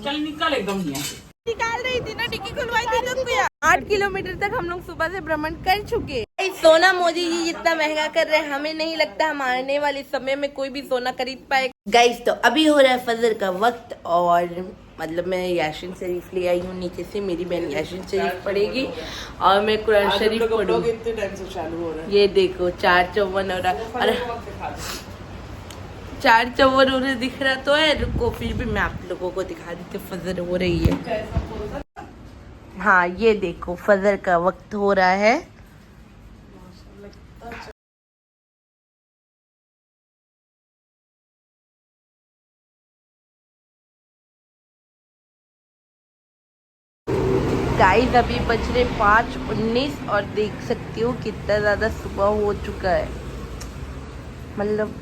चल निकल एकदम यहाँ से। निकाल रही थी ना, टिक्की खुलवाई थी तो भैया 8 किलोमीटर तक हम लोग सुबह से भ्रमण कर चुके। सोना मोदी जी जितना महंगा कर रहे हैं, हमें नहीं लगता हम आने वाले समय में कोई भी सोना खरीद पाए। गाइस तो अभी हो रहा है फजर का वक्त और मतलब मैं यासीन शरीफ ले आई हूँ नीचे से। मेरी बहन यासीन शरीफ पढ़ेगी और मैं कुरान शरीफ पढ़ूंगी। इतने टाइम से चालू हो रहा है। ये देखो 4:54 हो रहा है और 4:54 हो रहा दिख रहा तो है। रुको फिर भी मैं आप लोगों को दिखा देती हूँ फजर हो रही है। हाँ ये देखो फजर का वक्त हो रहा है। गाइस अभी बज रहे 5:19 और देख सकती हो कितना ज्यादा सुबह हो चुका है। मतलब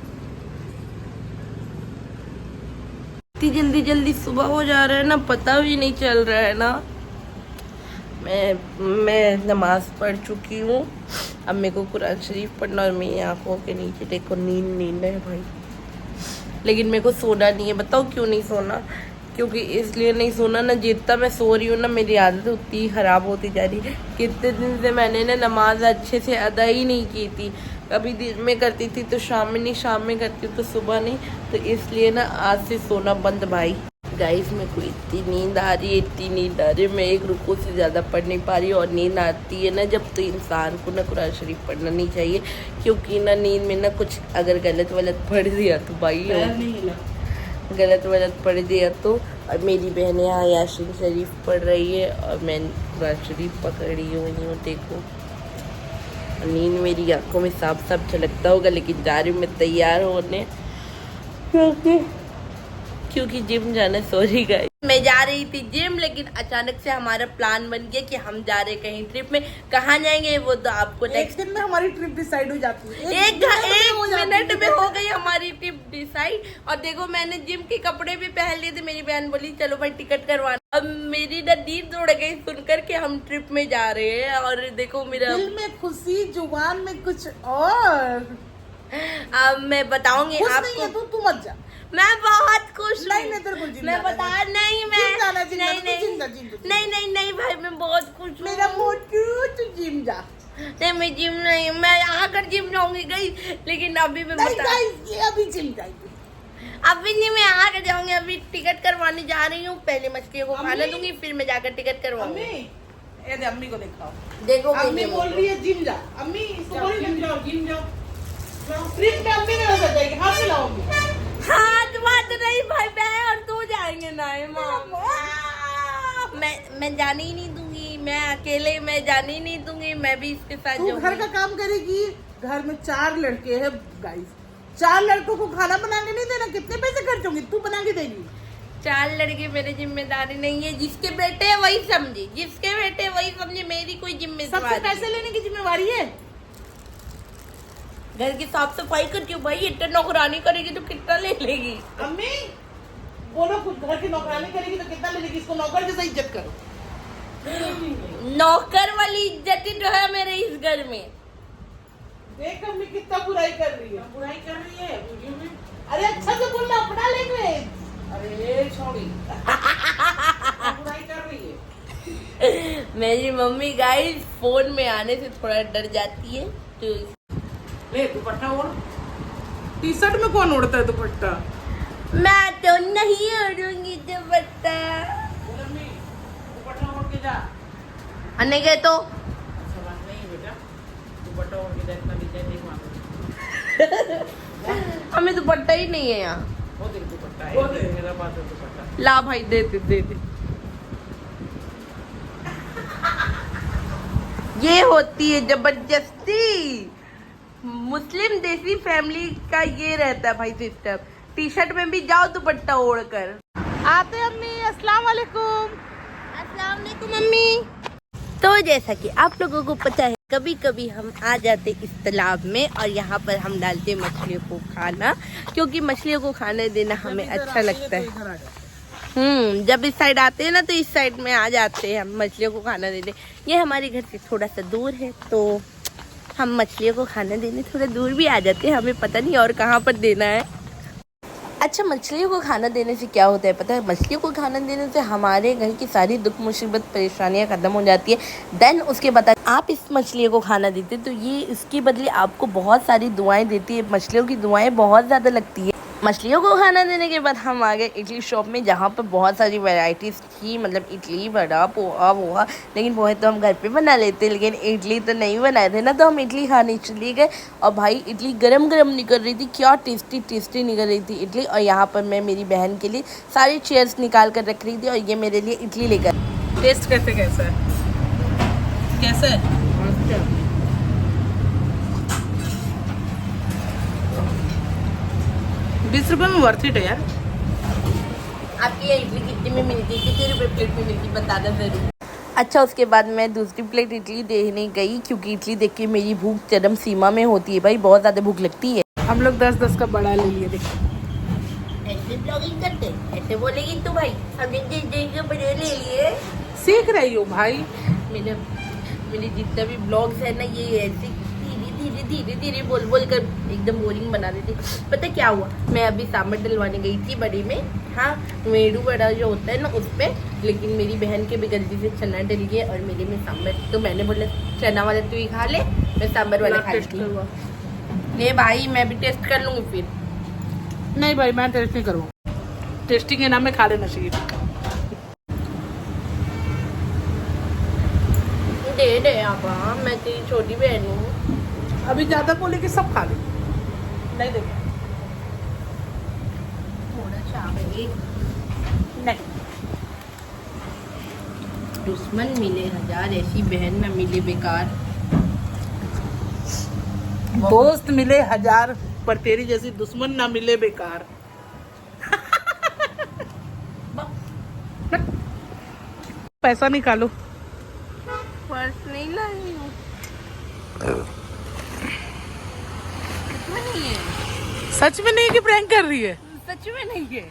इतनी जल्दी सुबह हो जा रहा है ना, पता भी नहीं चल रहा है ना। मैं नमाज पढ़ चुकी हूँ। अब मेरे को कुरान शरीफ पढ़ना और मेरी आंखों के नीचे देखो नींद है भाई। लेकिन मेरे को सोना नहीं है। बताओ क्यों नहीं सोना? क्योंकि इसलिए नहीं सोना ना, जितना मैं सो रही हूँ ना मेरी आदत उतनी ही खराब होती जा रही है। कितने दिन से मैंने ना नमाज अच्छे से अदा ही नहीं की थी। कभी दिन में करती थी तो शाम में नहीं, शाम में करती हूँ तो सुबह नहीं। तो इसलिए ना आज से सोना बंद भाई। गाइस मेरे को इतनी नींद आ रही है, मैं एक रुको से ज़्यादा पढ़ नहीं पा रही। और नींद आती है ना जब, तो इंसान को ना कुरान शरीफ पढ़ना नहीं चाहिए। क्योंकि ना नींद में ना कुछ अगर गलत पढ़ दिया तो भाई गलत पढ़ दिया तो। और मेरी बहन यहाँ यासीन शरीफ पढ़ रही है और मैं कुरान शरीफ पकड़ी हुई हूँ। देखो नींद मेरी आंखों में साफ साफ झलकता होगा। लेकिन जा रही हूँ मैं तैयार होने क्योंकि जिम जाना। सॉरी गाइस मैं जा रही थी जिम, लेकिन अचानक से हमारा प्लान बन गया कि हम जा रहे कहीं ट्रिप में। कहाँ जाएंगे वो तो आपको एक दिन में हमारी ट्रिप डिसाइड हो जाती है। एक मिनट में हो गई हमारी ट्रिप डिसाइड। और देखो मैंने जिम के कपड़े भी पहन लिए थे। मेरी बहन बोली चलो भाई टिकट करवाना। अब मेरी ना नींद उड़ गई सुनकर के हम ट्रिप में जा रहे हैं। और देखो मेरा दिल में खुशी, जुबान में कुछ और। अब मैं बताऊंगी आपको। तू मत जा। मैं बहुत खुश हूँ। नहीं तेरे को जिम मैं जाना बता है। नहीं मैं जिम जाना, जिम जाना, नहीं तू जिम जा, जिम जा, जिम जा। नहीं भाई मैं बहुत खुश हूँ। मेरा मोटू तू जिम जा। नहीं मैं जिम नहीं, मैं आकर जिम जाऊंगी गई। लेकिन अभी मैं नहीं बता गाइस, ये अभी जिम जाएगी। अभी नहीं, मैं आकर जाऊंगी। अभी टिकट करवाने जा रही हूँ। पहले मछलियों को खाना दूंगी फिर मैं जाकर टिकट करवाऊंगी। अम्मी को दिखाओ। देखो अम्मी बोल रही है जिम जा। अम्मी इसको बोल जिम जाओ, जिम जाओ। ट्रिप में अम्मी नहीं हो जाएगी। हाथ मिलाओगी। हाथ बात नहीं भाई, मैं और तू जाएंगे ना मैं जाने ही नहीं दूंगी। मैं अकेले मैं जाने ही नहीं दूंगी। मैं भी इसके साथ तू घर का काम करेगी। घर में 4 लड़के हैं गाइस। 4 लड़कों को खाना बना के नहीं देना। कितने पैसे खर्च होंगे? तू बना के देगी। 4 लड़के मेरी जिम्मेदारी नहीं है। जिसके बेटे है वही समझे, जिसके बेटे वही समझे। मेरी कोई जिम्मेदारी। सबसे पैसे लेने की जिम्मेवारी है। घर की साफ सफाई करती हूँ भाई। इतना नौकरानी करेगी तो कितना ले लेगी? अम्मी बोलो कुछ। घर की नौकरानी करेगी तो कितना ले लेगी? इसको नौकर जैसा इज्जत करो। नौकर वाली इज्जत ही तो है मेरे इस घर में। देख अम्मी कितना बुराई कर रही है। बुराई कर रही है वीडियो में। अरे अच्छा से बोलना, अपना लैंग्वेज। अरे छोड़ी बुराई कर रही है। मेरी मम्मी गाइस फोन में आने से थोड़ा डर जाती है। तो ले दुपट्टा ओढ़। टी शर्ट में कौन ओढ़ता है दुपट्टा? मैं तो नहीं ओढ़ूंगी दुपट्टा। मम्मी दुपट्टा ओढ़ के जा। नहीं गए तो अच्छा बात नहीं बेटा, दुपट्टा ओढ़ के जा। इतना नीचे नहीं मांगो। हमें दुपट्टा ही नहीं है यहाँ। वो देख दुपट्टा है। मेरा पास है दुपट्टा। ला भाई दे दे। ये होती है जबरदस्ती। मुस्लिम देसी फैमिली का ये रहता है भाई सिस्टम। टी शर्ट में भी जाओ दुपट्टा ओढ़कर। आते अम्मी। अस्सलाम वालेकुम। अस्सलाम वालेकुम मम्मी। तो जैसा कि आप लोगों को पता है कभी कभी हम आ जाते इस तालाब में और यहाँ पर हम डालते मछलियों को खाना। क्योंकि मछलियों को खाने देना हमें अच्छा लगता है। जब इस साइड आते हैं ना तो इस साइड में आ जाते हैं हम मछलियों को खाना देने। ये हमारे घर से थोड़ा सा दूर है तो हम मछलियों को खाना देने थोड़ा दूर भी आ जाते हैं। हमें पता नहीं और कहाँ पर देना है। अच्छा, मछलियों को खाना देने से क्या होता है पता है? मछलियों को खाना देने से हमारे घर की सारी दुख मुसीबत परेशानियां ख़त्म हो जाती है। देन उसके बाद आप इस मछलियों को खाना देते तो ये इसके बदले आपको बहुत सारी दुआएं देती है। मछलियों की दुआएं बहुत ज़्यादा लगती है। मछलियों को खाना देने के बाद हम आ गए इडली शॉप में, जहाँ पर बहुत सारी वैरायटीज़ थी, मतलब इडली, वड़ा, पोहा वोहा। लेकिन पोहे तो हम घर पे बना लेते, लेकिन इडली तो नहीं बनाए थे ना, तो हम इडली खाने चले गए। और भाई इडली गरम गरम निकल रही थी, क्या टेस्टी टेस्टी निकल रही थी इडली। और यहाँ पर मैं मेरी बहन के लिए सारी चेयर्स निकाल कर रख रही थी, और ये मेरे लिए इडली लेकर। टेस्ट कैसे कैसा है? कैसा है? 20 रुपए में वर्थ इट है यार। आपकी ये इडली कितने में मिलती है, कितने रुपए प्लेट में मिलती है, बताना ज़रूर। अच्छा, उसके बाद मैं दूसरी प्लेट इडली देने गई, क्योंकि इडली देख के मेरी भूख चरम सीमा में होती है भाई, बहुत ज़्यादा भूख लगती है। हम लोग 10-10 का बड़ा ले लिए। देखो ऐसे ब्लॉगिंग करते, ऐसे बोलेगी तो भाई हमने 10 का बड़े ले लिए। सीख रही हूँ भाई। मेरे जितना भी ब्लॉग्स है ना, ये ऐसे धीरे धीरे बोल बोल कर एकदम बोरिंग बना देती। पता क्या हुआ, मैं अभी सांभर डलवाने गई थी बड़ी में, हाँ, मेरू बड़ा जो होता है ना उस पे, लेकिन मेरी बहन के भी गलती से चना डल गया और मेरे में सांभर। तो मैंने बोला चना वाला तू ही खा ले, मैं सांभर वाला खा लेती हूँ। नहीं भाई, मैं भी टेस्ट कर लूँगी फिर। नहीं भाई, मैं टेस्ट नहीं करूँगा। टेस्टिंग के नाम में खा लेना चाहिए। दे आप, मैं तेरी छोटी बहन हूँ। अभी ज्यादा बोले कि सब खा ले। नहीं देखो, थोड़ा चावल नहीं। दुश्मन मिले 1000, ऐसी बहन ना मिले बेकार। दोस्त मिले 1000, पर तेरी जैसी दुश्मन ना मिले बेकार। पैसा निकालो। पर्स नहीं लाई हूँ, नहीं है। सच में नहीं कि प्रैंक कर रही है? सच में नहीं है,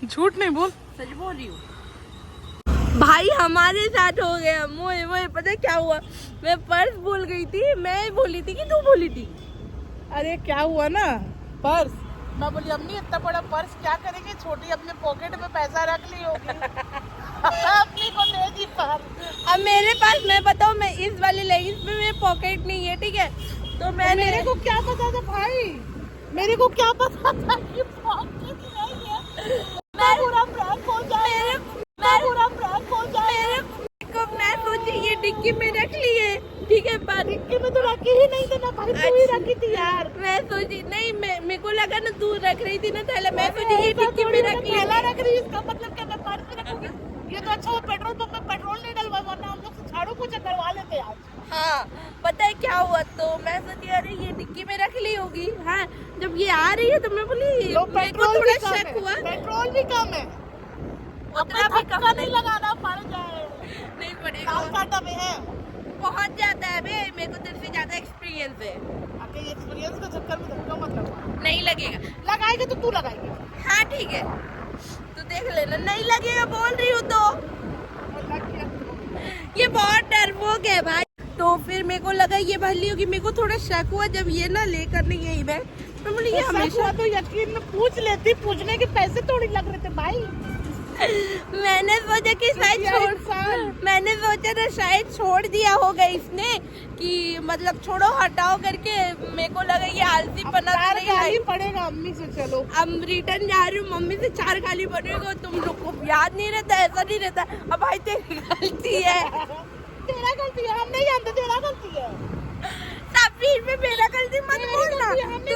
झूठ नहीं बोल। सच बोल रही हूँ भाई। हमारे साथ हो गया मोए मोए। पता है क्या हुआ, मैं पर्स भूल गई थी। मैं बोली थी कि तू बोली थी? अरे क्या हुआ ना, पर्स, मैं बोली अम्मी इतना बड़ा पर्स क्या करेंगे, छोटी अपने पॉकेट में पैसा रख ली होगी। अम्मी को दे दी पर्स। अब मेरे पास, मैं बताऊँ, मैं इस वाली लेगिंग्स में मेरे पॉकेट नहीं है, ठीक है? तो मैंने, मेरे को क्या पता था भाई, मेरे को क्या पता था कि पॉकेट नहीं है। मैं पूरा प्रैंक हो जाए, मैं पूरा प्रैंक हो जाए। मैं सोची ये डिक्की में रख लिए, ठीक है? डिक्की में तो रखी ही नहीं थी ना भाई, तू ही रखी थी यार। मैं सोची नहीं, मेरे को लगा ना तू रख रही थी ना थैला, मैं सोची ये डिक्की में रख लिया। थैला रख रही, इसका मतलब क्या मैं पर्स में रखूंगी? ये तो अच्छा वो पेट्रोल पंप में पेट्रोल नहीं डलवा, वरना हम लोग से झाड़ू पोछा करवा लेते आज। हाँ, पता है क्या हुआ, तो मैं सोची अरे ये डिक्की में रख ली होगी। हाँ, जब ये आ रही है तो मैं बोली मेरे को थोड़ा शक हुआ। पेट्रोल भी कम है, उतना भी कम नहीं लगाना पड़ जाए, नहीं पड़ेगा, काटा में है, बहुत ज्यादा है बे, मेरे को तेरे से ज्यादा एक्सपीरियंस है। आके एक्सपीरियंस के चक्कर में धक्का मत लगा। नहीं लगेगा। लगाएगी तो तू लगाएगी। हाँ ठीक है, तू देख लेना। नहीं लगेगा बोल रही हूँ तो। ये बहुत डरपोक है भाई। तो फिर मेरे को लगा ये भली होगी, मेरे को थोड़ा शक हुआ जब ये ना लेकर नहीं गई मैं। मैं बोली ये हमेशा तो यकीन में पूछ लेती, पूछने के पैसे थोड़ी लग रहे थे भाई। मैंने सोचा कि मैंने सोचा था शायद छोड़ दिया होगा इसने, कि मतलब छोड़ो हटाओ करके। मेरे को लगा ये आलसी पना नहीं गाली पड़ेगा अम्मी से। चलो अब रिटर्न जा रही हूँ, मम्मी से 4 गाली पड़ेगा। तुम लोग को याद नहीं रहता, ऐसा नहीं रहता। अब भाई तेरी गलती है, तेरा गलती है, हम नहीं जानते तेरा गलती है। फिर में मेरा गलती मत बोलना। तू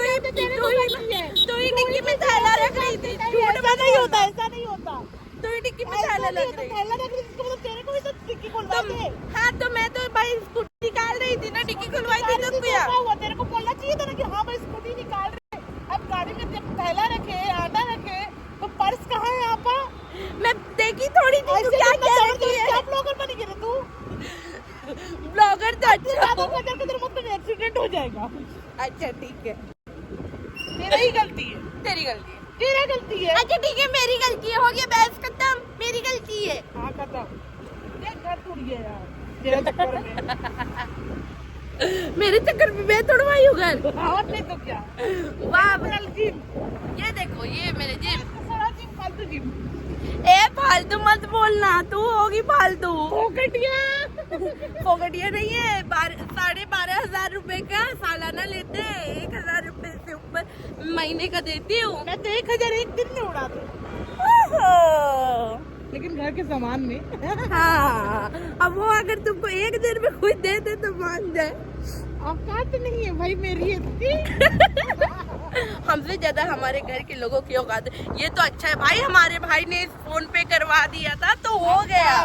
ही डिक्की में थैला रख रही थी। नहीं होता, ऐसा नहीं होता। तू ही डिक्की में थैला रख रही थी, तेरे को भी तो डिक्की खुलवा दे। हाँ तो मैं तो भाई स्कूटी निकाल रही थी ना, डिक्की खुलवाई थी तो क्या हुआ? तेरे को बोलना चाहिए था ना कि हाँ भाई स्कूटी निकाल रहे। अब गाड़ी में जब थैला रखे, आटा रखे, तो पर्स कहाँ है आपा? मैं देखी थोड़ी थी तू क्या कह रही है। क्या ब्लॉगर बनी गिरे तू? ब्लॉगर तो अच्छा एक्सीडेंट हो जाएगा। अच्छा ठीक है, तेरी ही गलती है, तेरी गलती है, तेरा गलती है। अच्छा ठीक है, मेरी गलती है, हो गया बहस खत्म, मेरी गलती है। हाँ खत्म। घर टूट गया यार तेरे चक्कर में। मेरे चक्कर में मैं तोड़वाई हूँ घर। और नहीं तो क्या। वाह जिम, ये देखो ये मेरे जिम। सारा जिम फालतू जिम। ए फालतू मत बोलना, तू होगी फालतू। फोकटिया नहीं है, 12,500 रुपए का सालाना लेते हैं, 1,000 रुपए से ऊपर महीने का देती हूँ मैं तो 1,000 एक दिन में उड़ा दूं, लेकिन घर के सामान में। हाँ, अब वो अगर तुमको एक दिन में कुछ दे दे तो मान जाए। औकात नहीं है भाई मेरी इतनी। हमसे ज्यादा हमारे घर के लोगों की औकात है। ये तो अच्छा है भाई, हमारे भाई ने फोन पे करवा दिया था तो हो गया।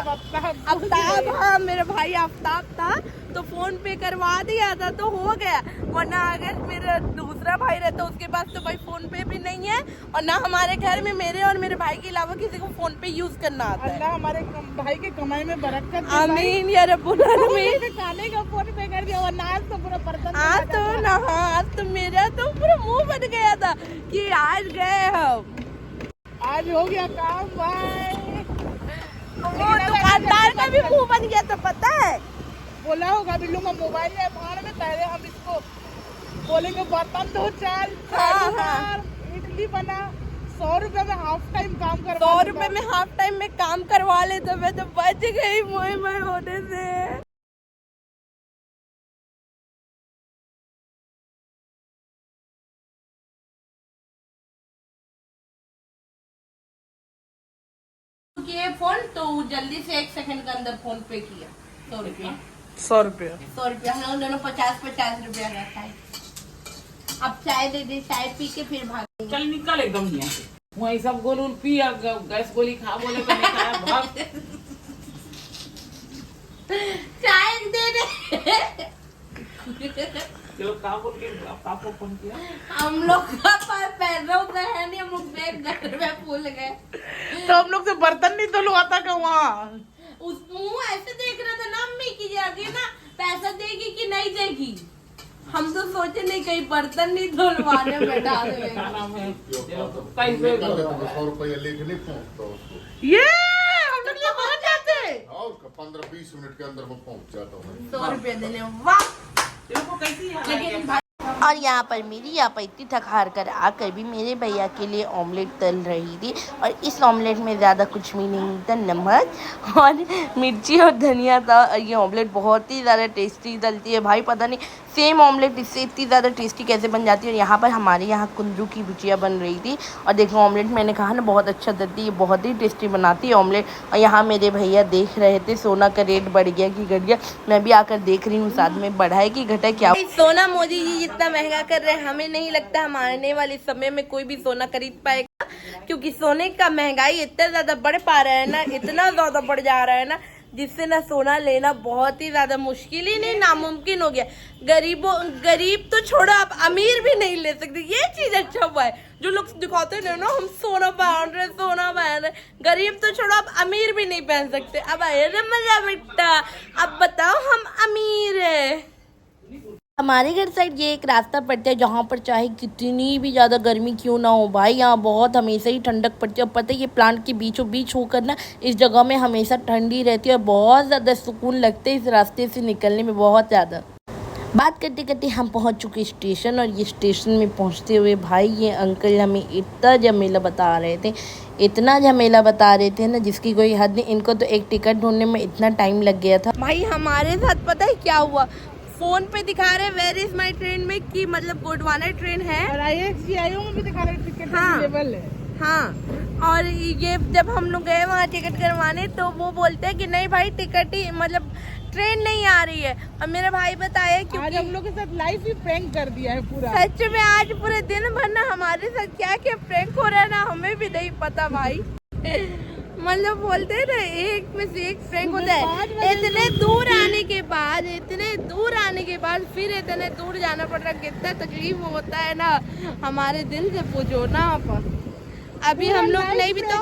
आफ्ताब, हाँ मेरा भाई आफ्ताब था तो फोन पे करवा दिया था तो हो गया। वरना अगर मेरा दूसरा भाई रहता उसके पास तो भाई फोन पे भी नहीं है, और ना हमारे घर में मेरे और मेरे भाई के अलावा किसी को फोन पे यूज करना आता है। अल्लाह हमारे भाई के कमाई में बरकत दे। आमीन या रब्बुल आलमीन। खाने का फोन पे कर दिया, वरना आज तो पूरा बर्तन। आज तो ना, आज तो मेरा तो पूरा मुंह बन गया था कि आज गए हम, आज हो गया काम भाई। वो दुकानदार का भी मुंह बन गया तो पता है। बोला होगा बिल्लू का मोबाइल है भाड़ में, पहले हम इसको बोलेंगे बर्तन धो, चाल इडली बना, 100 रुपए में हाफ टाइम काम करवा। 100 रुपए में हाफ टाइम में काम करवा ले तो मैं तो बच गई मोए मोए होने से। ये फोन तो जल्दी से 1 सेकंड के अंदर फोन पे किया। 100 रुपया 100 रुपया 100 रुपया हम लोग दोनों 50-50 रुपया का खाए। अब चाय दे दे, चाय पी के फिर भाग। चल निकल एकदम यहाँ से। वही सब गोल पी, गैस गोली खा, बोले तो नहीं खाया, भाग। चाय दे दे। चलो काम बोल के पापा फोन किया। हम लोग का पैरों का है नहीं, हम लोग बैग घर में भूल गए। तो हम लोग से बर्तन नहीं धुलवाता का वहाँ। उस मुंह ऐसे देख रहा था ना अम्मी की जाके ना पैसा देगी कि नहीं देगी। हम तो सोचे नहीं कहीं बर्तन नहीं धुलवाने में डाल देंगे। 100 रुपया लेके नहीं पहुँचता उसको। ये हम लोग ये पहुँच जाते। और 15-20 मिनट के अंदर मैं पहुँच जाता हूँ। 100 रुपया देने, वाह। देखो कैसी है। लेकिन और यहाँ पर मेरी यहाँ पर इतनी थक हार कर आकर भी मेरे भैया के लिए ऑमलेट तल रही थी, और इस ऑमलेट में ज़्यादा कुछ भी नहीं था, नमक और मिर्ची और धनिया था। ये ऑमलेट बहुत ही ज़्यादा टेस्टी तलती है भाई, पता नहीं सेम ऑमलेट इससे इतनी ज़्यादा टेस्टी कैसे बन जाती है। और यहाँ पर हमारे यहाँ कुंदरू की भुजिया बन रही थी, और देखो ऑमलेट मैंने कहा ना बहुत अच्छा तलती है, बहुत ही टेस्टी बनाती है ऑमलेट। और यहाँ मेरे भैया देख रहे थे सोना का रेट बढ़ गया कि घट गया, मैं भी आकर देख रही हूँ साथ में बढ़ा है कि घटा क्या। सोना मोदी जी जितना महंगा कर रहे हैं, हमें नहीं लगता हम आने वाले समय में कोई भी सोना खरीद पाएगा, क्योंकि सोने का महंगाई इतना ज्यादा बढ़ पा रहा है ना, इतना ज्यादा बढ़ जा रहा है ना, जिससे ना सोना लेना बहुत ही ज्यादा मुश्किल ही नहीं नामुमकिन हो गया। गरीब तो छोड़ो, आप अमीर भी नहीं ले सकते। ये चीज अच्छा हुआ है, जो लोग दिखाते हैं ना हम सोना पहन रहे, गरीब तो छोड़ो आप अमीर भी नहीं पहन सकते। अब आए ना मजा बेटा, अब बताओ हम अमीर है। हमारे घर साइड ये एक रास्ता पड़ता है जहाँ पर चाहे कितनी भी ज़्यादा गर्मी क्यों ना हो भाई, यहाँ बहुत हमेशा ही ठंडक पड़ती है। पता है ये प्लांट के बीचों बीच होकर ना इस जगह में हमेशा ठंडी रहती है, और बहुत ज़्यादा सुकून लगता है इस रास्ते से निकलने में, बहुत ज़्यादा। बात करते करते हम पहुँच चुके स्टेशन, और ये स्टेशन में पहुँचते हुए भाई ये अंकल हमें इतना झमेला बता रहे थे, इतना झमेला बता रहे थे ना जिसकी कोई हद नहीं। इनको तो एक टिकट ढूंढने में इतना टाइम लग गया था भाई। हमारे साथ पता है क्या हुआ, फोन पे दिखा रहे वेयर इज माई ट्रेन में कि मतलब गोडवाना ट्रेन है, और IXGIO में भी दिखा रहे टिकट अवेलेबल है। हाँ, और ये जब हम लोग गए वहाँ टिकट करवाने तो वो बोलते हैं कि नहीं भाई टिकट ही मतलब ट्रेन नहीं आ रही है। और मेरा भाई बताया कि आज हम लोग के साथ लाइव ही प्रैंक कर दिया है पूरा। सच में आज पूरे दिन भर ना हमारे साथ क्या क्या प्रैंक हो रहा है ना हमें भी नहीं पता भाई। मतलब बोलते हैं ना एक में से एक प्रैंक होता है। इतने दूर आने के बाद फिर इतने दूर जाना पड़ रहा, कितना तकलीफ होता है ना, हमारे दिल से पूछो ना आप। अभी हम लोग नहीं भी तो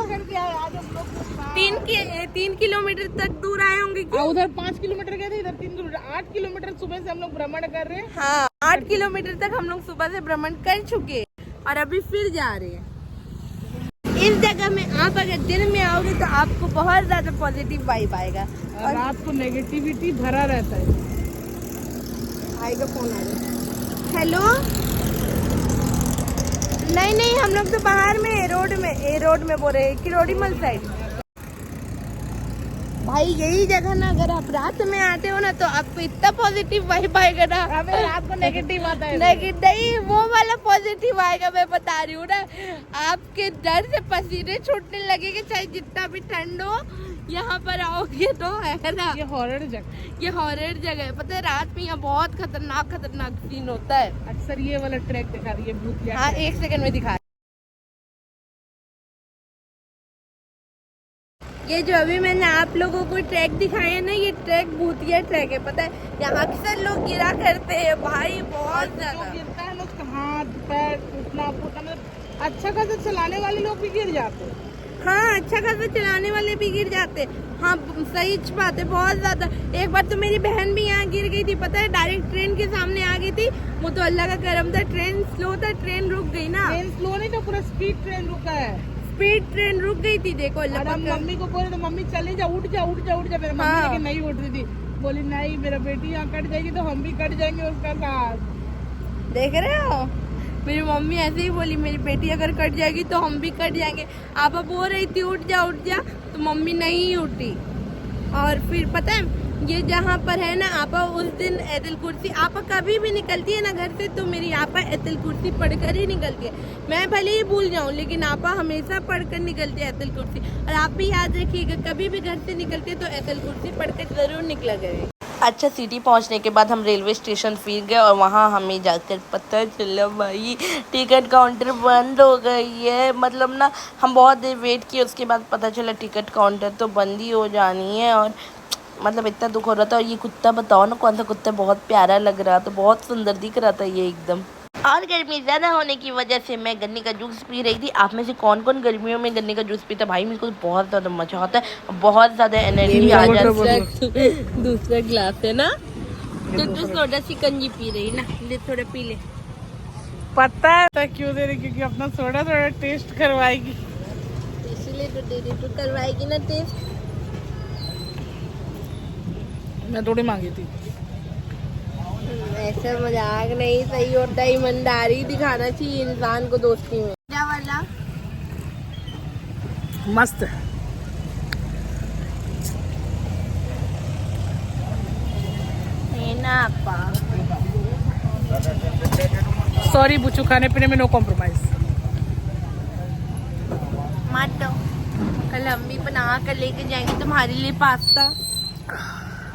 3 किलोमीटर तक दूर आए होंगे। उधर 5 किलोमीटर गए थे, इधर 3 किलोमीटर, 8 किलोमीटर सुबह से हम लोग भ्रमण कर रहे हैं। हाँ, 8 किलोमीटर तक हम लोग सुबह से भ्रमण कर चुके और अभी फिर जा रहे हैं। इस जगह में आप अगर दिन में आओगे तो आपको बहुत ज्यादा पॉजिटिव वाइब आएगा, और रात को नेगेटिविटी भरा रहता है। भाई का फोन आ रहा है। हेलो, नहीं हम लोग तो बाहर में है, रोड में बोल रहे हैं किरोड़ीमल साइड। भाई यही जगह ना, अगर आप रात में आते हो ना तो आपको इतना पॉजिटिव वाइब आएगा ना। हमें रात को नेगेटिव आता है। नहीं, वो वाला पॉजिटिव आएगा, मैं बता रही हूँ ना। आपके डर से पसीने छूटने लगेंगे, चाहे जितना भी ठंड हो। यहाँ पर आओगे तो है ना, ये हॉरर जगह है। पता है रात में यहाँ बहुत खतरनाक सीन होता है। अक्सर ये वाला ट्रैक दिखा रही है भूतिया। हाँ, 1 सेकंड में दिखा। ये जो अभी मैंने आप लोगों को ट्रैक दिखाया ना, ये ट्रैक भूतिया ट्रैक है। पता है यहाँ अक्सर लोग गिरा करते हैं भाई, बहुत ज्यादा गिरता है। लोग हाथ पैर टूटना मतलब अच्छा खासा चलाने वाले लोग भी गिर जाते हैं। हाँ, अच्छा खासा चलाने वाले भी गिर जाते। हाँ, सही बात है, बहुत ज्यादा। एक बार तो मेरी बहन भी यहाँ गिर गई थी, पता है, डायरेक्ट ट्रेन के सामने आ गई थी। वो तो अल्लाह का करम था, ट्रेन स्लो था, ट्रेन रुक गई ना। ट्रेन स्लो नहीं तो पूरा स्पीड ट्रेन रुका है। स्पीड ट्रेन रुक गई थी, देखो अल्लाह का। मम्मी को बोले तो मम्मी चले जा, उठ जा। मेरा मम्मी लेकिन नहीं उठ रही थी। बोली नहीं, मेरा बेटी यहाँ कट जाएगी तो हम भी कट जाएंगे उसका साथ। देख रहे हो, मेरी मम्मी ऐसे ही बोली, मेरी बेटी अगर कट जाएगी तो हम भी कट जाएंगे। आप बोल रही थी उठ जा, तो मम्मी नहीं उठी। और फिर पता है ये जहाँ पर है ना, आपा उस दिन ऐतल कुर्सी, आपा कभी भी निकलती है ना घर से तो मेरी आपा ऐतल कुर्सी पढ़कर ही निकलती है। मैं भले ही भूल जाऊँ लेकिन आपा हमेशा पढ़कर निकलती है ऐतल कुर्सी। और आप भी याद रखिएगा, कभी भी घर से निकलते तो ऐतल कुर्सी पढ़कर जरूर निकला करें। अच्छा, सिटी पहुंचने के बाद हम रेलवे स्टेशन फिर गए और वहाँ हमें जाकर पता चला भाई टिकट काउंटर बंद हो गई है। मतलब ना हम बहुत देर वेट किए, उसके बाद पता चला टिकट काउंटर तो बंद ही हो जानी है। और मतलब इतना दुख हो रहा था। और ये कुत्ता बताओ ना, कौन सा कुत्ता, बहुत प्यारा लग रहा था, बहुत सुंदर दिख रहा था ये एकदम। और गर्मी ज़्यादा होने की वजह से मैं गन्ने का जूस पी रही थी। आप में से कौन कौन गर्मियों में गन्ने का जूस पीता? भाई मेरे को बहुत ज़्यादा मजा आता है, बहुत ज़्यादा एनर्जी आ जाती है। दूसरा ग्लास है ना, तो सोडा शिकंजी पी रही ना, ले थोड़ा पी ले। पता है क्यों दे रही? क्योंकि अपना सोडा थोड़ा टेस्ट करवाएगी, इसीलिए तो दे रही, तो करवाएगी ना टेस्ट। मैं थोड़ी मांगी थी। ऐसा मजाक नहीं सही होता, ईमानदारी दिखाना चाहिए इंसान को दोस्ती में। क्या वाला मस्त है ना आपा। सॉरी बुच्चू, खाने पीने में नो कॉम्प्रोमाइज। मत दो, कल हम भी बना कर लेके जाएंगे तुम्हारे लिए पास्ता,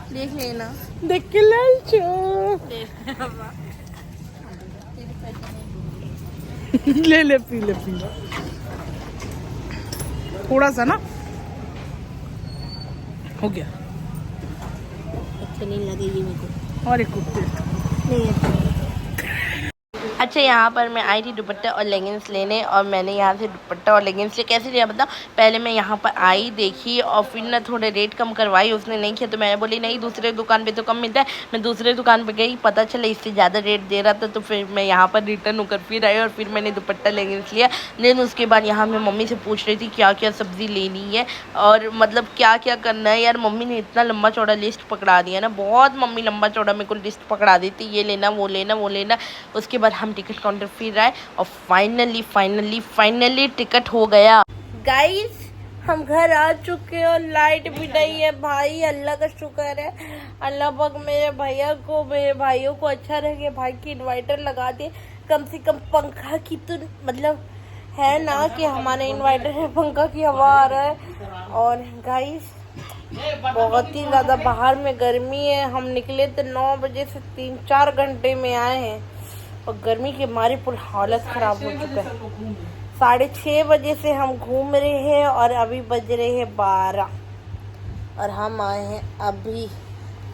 देख लेना। देख के लालचो। ले पी ले थोड़ा सा ना, हो गया। अच्छा नहीं लगेगी मेरे को, और एक कुत्ते नहीं अच्छा। अच्छा, यहाँ पर मैं आई थी दुपट्टा और लेगिंग्स लेने, और मैंने यहाँ से दुपट्टा और लेगिंग्स कैसे लिया बताओ। पहले मैं यहाँ पर आई, देखी, और फिर ना थोड़े रेट कम करवाई, उसने नहीं किया तो मैं बोली नहीं दूसरे दुकान पे तो कम मिलता है। मैं दूसरे दुकान पे गई, पता चला इससे ज़्यादा रेट दे रहा था, तो फिर मैं यहाँ पर रिटर्न होकर फिर आई और फिर मैंने दुपट्टा लेगिंग्स लिया। लेकिन उसके बाद यहाँ मैं मम्मी से पूछ रही थी क्या क्या सब्ज़ी लेनी है और मतलब क्या क्या करना है। यार मम्मी ने इतना लंबा चौड़ा लिस्ट पकड़ा दिया ना, बहुत मम्मी लंबा चौड़ा मेरे को लिस्ट पकड़ा देती, ये लेना वो लेना वो लेना। उसके बाद हम टिकट काउंटर फिर आए और फाइनली टिकट हो गया। गाइस हम घर आ चुके हैं और लाइट भी नहीं है भाई, अल्लाह का शुक्र है। अल्लाह पाक मेरे भाइयों को अच्छा रहे, भाई की इन्वर्टर लगा दे, कम से कम पंखा की तो मतलब है ना कि हमारे इन्वर्टर है, पंखा की हवा आ रहा है। और गाइस बहुत ही ज़्यादा बाहर में गर्मी है। हम निकले थे 9 बजे से 3-4 घंटे में आए हैं और गर्मी के मारे पूरी हालत ख़राब हो चुका है। 6:30 बजे से हम घूम रहे हैं और अभी बज रहे हैं 12 और हम आए हैं अभी।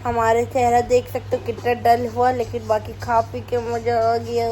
हमारे चेहरा देख सकते हो कितना डल हुआ, लेकिन बाकी खा पी के मज़ा आ गया।